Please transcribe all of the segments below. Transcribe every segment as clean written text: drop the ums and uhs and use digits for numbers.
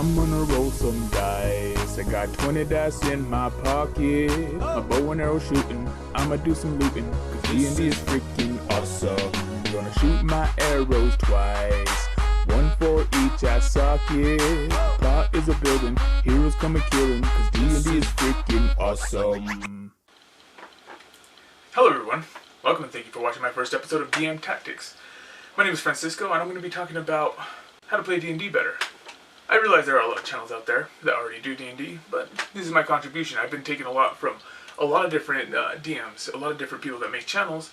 I'm gonna roll some dice. I got 20 dice in my pocket. My bow and arrow shooting. I'ma do some looting, cause D&D is freaking awesome. Gonna shoot my arrows twice, one for each eye socket. Plot is a building, heroes come and killing, cause D&D is freaking awesome. Hello everyone, welcome and thank you for watching my first episode of DM Tactics. My name is Francisco and I'm going to be talking about how to play D&D better. I realize there are a lot of channels out there that already do D&D, but this is my contribution. I've been taking a lot from a lot of different DMs, a lot of different people that make channels,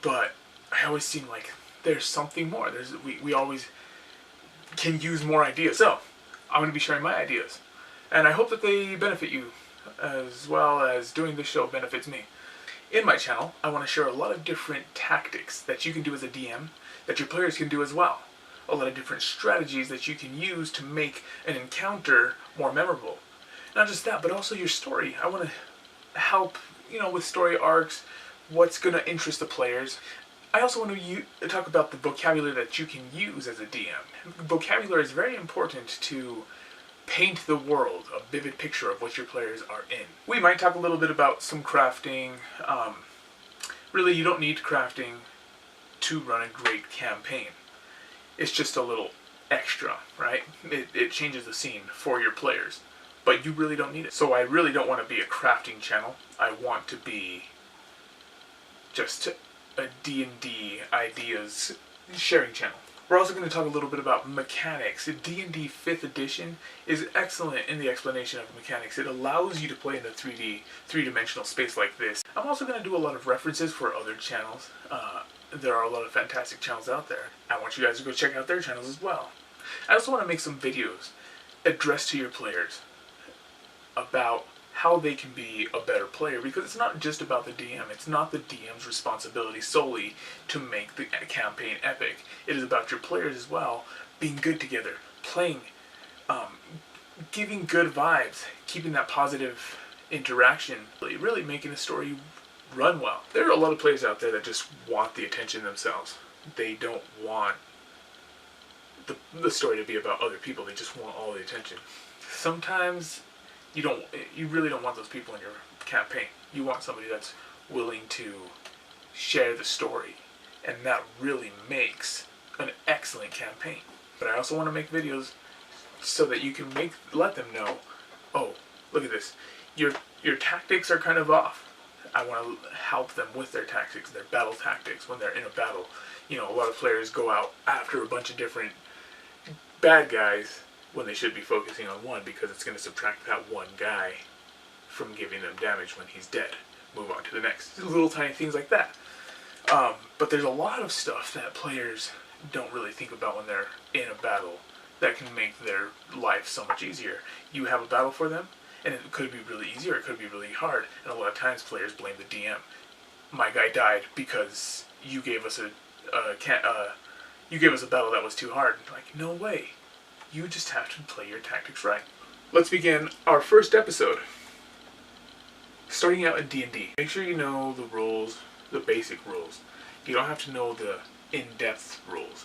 but I always seem like there's something more. We always can use more ideas. So, I'm going to be sharing my ideas, and I hope that they benefit you as well as doing this show benefits me. In my channel, I want to share a lot of different tactics that you can do as a DM, that your players can do as well. A lot of different strategies that you can use to make an encounter more memorable. Not just that, but also your story. I want to help, with story arcs, what's going to interest the players. I also want to talk about the vocabulary that you can use as a DM. Vocabulary is very important to paint the world, a vivid picture of what your players are in. We might talk a little bit about some crafting. Really, you don't need crafting to run a great campaign. It's just a little extra, right? It changes the scene for your players, but you really don't need it. So I really don't want to be a crafting channel. I want to be just a D&D ideas sharing channel. We're also going to talk a little bit about mechanics. D&D 5th edition is excellent in the explanation of mechanics. It allows you to play in a three-dimensional space like this. I'm also going to do a lot of references for other channels. There are a lot of fantastic channels out there. I want you guys to go check out their channels as well. I also want to make some videos addressed to your players about how they can be a better player, because it's not just about the DM. It's not the DM's responsibility solely to make the campaign epic. It is about your players as well, being good together, playing, giving good vibes, keeping that positive interaction, really making a story run well. There are a lot of players out there that just want the attention themselves. They don't want the story to be about other people. They just want all the attention. Sometimes you really don't want those people in your campaign. You want somebody that's willing to share the story, and that really makes an excellent campaign. But I also want to make videos so that you can let them know, oh, look at this, your tactics are kind of off. I want to help them with their tactics, their battle tactics when they're in a battle. A lot of players go out after a bunch of different bad guys when they should be focusing on one, because it's going to subtract that one guy from giving them damage when he's dead. Move on to the next. Little tiny things like that. But there's a lot of stuff that players don't really think about when they're in a battle that can make their life so much easier. You have a battle for them, and it could be really easy or it could be really hard, and a lot of times players blame the DM. My guy died because you gave us a battle that was too hard. Like, no way. You just have to play your tactics right. Let's begin our first episode. Starting out in D&D. Make sure you know the rules, the basic rules. You don't have to know the in-depth rules.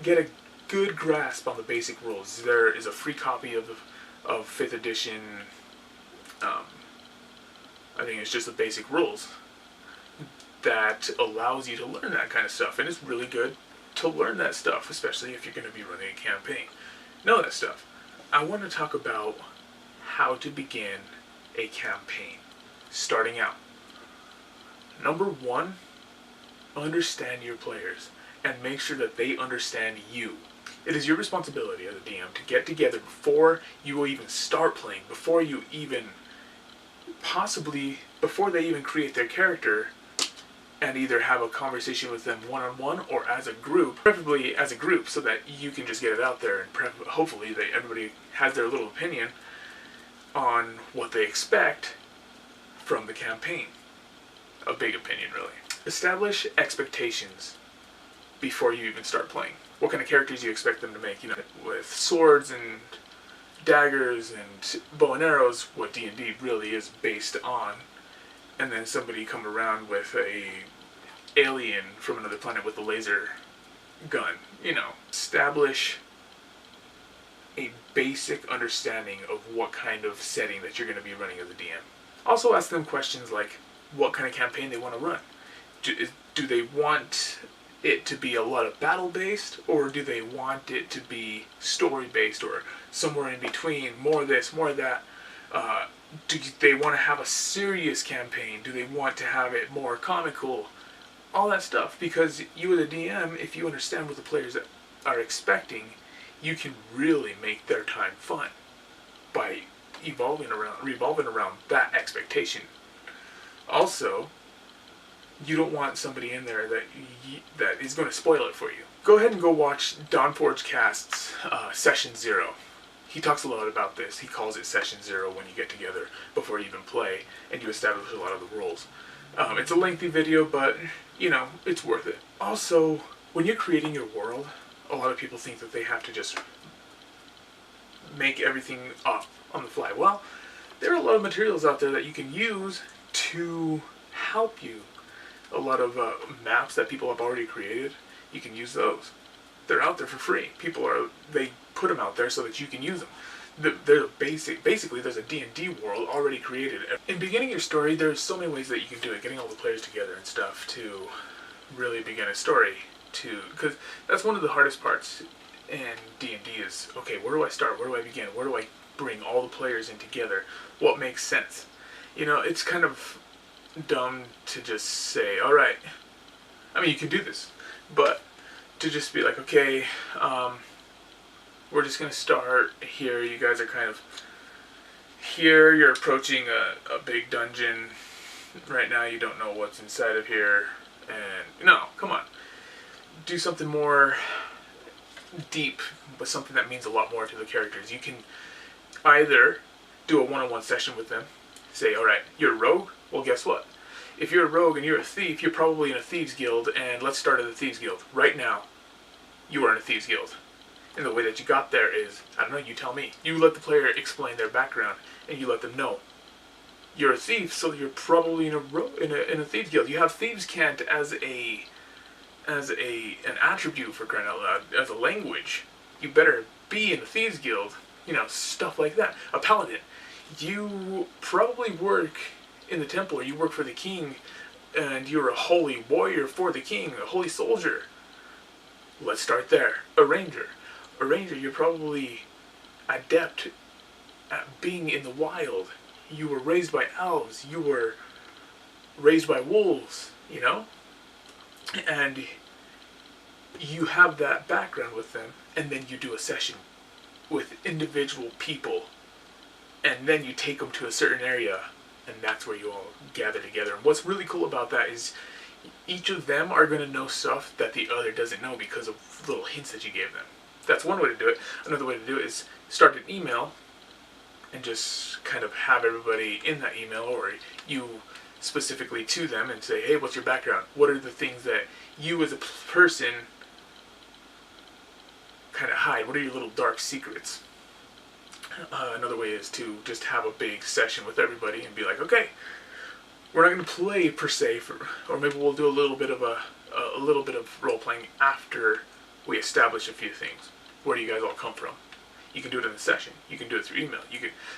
Get a good grasp on the basic rules. There is a free copy of 5th edition. I think it's just the basic rules that allows you to learn that kind of stuff, and it's really good to learn that stuff, especially if you're going to be running a campaign. Know that stuff. I want to talk about how to begin a campaign. Starting out. Number one, understand your players and make sure that they understand you. It is your responsibility as a DM to get together before you will even start playing, before they even create their character, and either have a conversation with them one-on-one or as a group, preferably as a group, so that you can just get it out there, and hopefully everybody has their little opinion on what they expect from the campaign. A big opinion, really. Establish expectations before you even start playing. What kind of characters you expect them to make, with swords and daggers and bow and arrows, what D&D really is based on. And then somebody come around with a alien from another planet with a laser gun. Establish a basic understanding of what kind of setting that you're going to be running as a DM. Also ask them questions like what kind of campaign they want to run. Do they want it to be a lot of battle based, or do they want it to be story based, or somewhere in between, more of this, more of that? Do they want to have a serious campaign? Do they want to have it more comical? All that stuff, because you as a DM, if you understand what the players are expecting, you can really make their time fun by revolving around that expectation. Also, you don't want somebody in there that is going to spoil it for you. Go ahead and go watch Don Forgecast's Session 0. He talks a lot about this. He calls it Session 0 when you get together before you even play and you establish a lot of the rules. It's a lengthy video, but, you know, it's worth it. Also, when you're creating your world, a lot of people think that they have to just make everything up on the fly. Well, there are a lot of materials out there that you can use to help you. A lot of maps that people have already created, you can use those. They're out there for free. They put them out there so that you can use them. Basically, there's a D&D world already created. In beginning your story, there's so many ways that you can do it, getting all the players together and stuff to really begin a story. Because that's one of the hardest parts in D&D is, okay, where do I start? Where do I begin? Where do I bring all the players in together? What makes sense? You know, it's kind of dumb to just say, alright, I mean, you can do this, but to just be like, okay, we're just going to start here. You guys are kind of here. You're approaching a big dungeon. Right now you don't know what's inside of here. And, no, come on. Do something more deep, but something that means a lot more to the characters. You can either do a one-on-one session with them. Say, alright, you're a rogue? Well, guess what? If you're a rogue and you're a thief, you're probably in a thieves guild, and let's start at the thieves guild. Right now, you are in a thieves guild. And the way that you got there is, I don't know, you tell me. You let the player explain their background, and you let them know. You're a thief, so you're probably in a thieves guild. You have thieves' cant as an attribute, for crying out loud, as a language. You better be in the thieves guild. You know, stuff like that. A paladin. You probably work in the temple, or you work for the king, and you're a holy warrior for the king, a holy soldier. Let's start there. A ranger. A ranger, you're probably adept at being in the wild. You were raised by elves. You were raised by wolves, you know? And you have that background with them, and then you do a session with individual people, and then you take them to a certain area, and that's where you all gather together. And what's really cool about that is each of them are going to know stuff that the other doesn't know because of little hints that you gave them. That's one way to do it. Another way to do it is start an email and just kind of have everybody in that email, or you specifically to them, and say, hey, what's your background? What are the things that you as a person kind of hide? What are your little dark secrets? Another way is to just have a big session with everybody and be like, okay, we're not going to play per se, or maybe we'll do a little bit of role playing after we establish a few things. Where do you guys all come from? You can do it in a session. You can do it through email.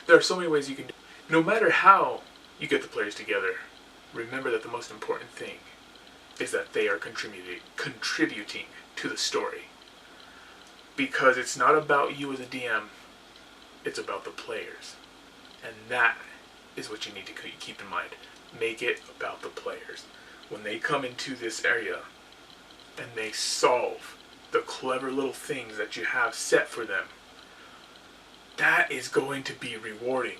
There are so many ways you can do it. No matter how you get the players together, remember that the most important thing is that they are contributing to the story. Because it's not about you as a DM, it's about the players. And that is what you need to keep in mind. Make it about the players. When they come into this area and they solve the clever little things that you have set for them, that is going to be rewarding.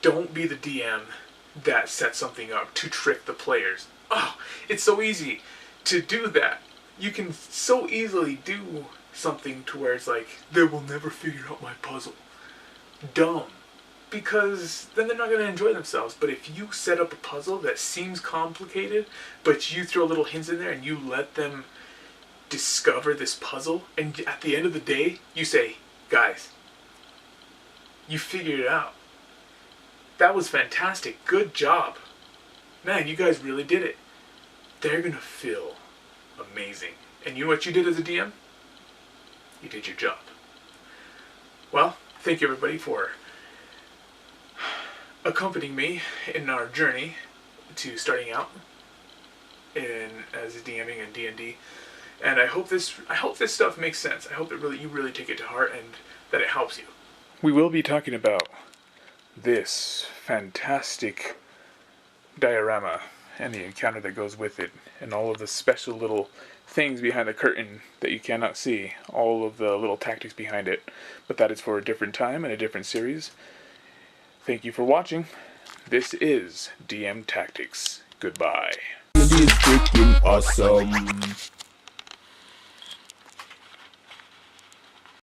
Don't be the DM that sets something up to trick the players. Oh, it's so easy to do that. You can so easily do something to where it's like, they will never figure out my puzzle. Dumb. Because then they're not going to enjoy themselves. But if you set up a puzzle that seems complicated, but you throw little hints in there and you let them discover this puzzle, and at the end of the day, you say, guys, you figured it out. That was fantastic. Good job. Man, you guys really did it. They're going to feel amazing. And you know what you did as a DM? You did your job. Well, thank you everybody for accompanying me in our journey to starting out as DMing and D&D. And I hope this stuff makes sense. I hope you really take it to heart and that it helps you. We will be talking about this fantastic diorama and the encounter that goes with it, and all of the special little things behind the curtain that you cannot see, all of the little tactics behind it. But that is for a different time and a different series. Thank you for watching. This is DM Tactics. Goodbye. D&D is freaking awesome.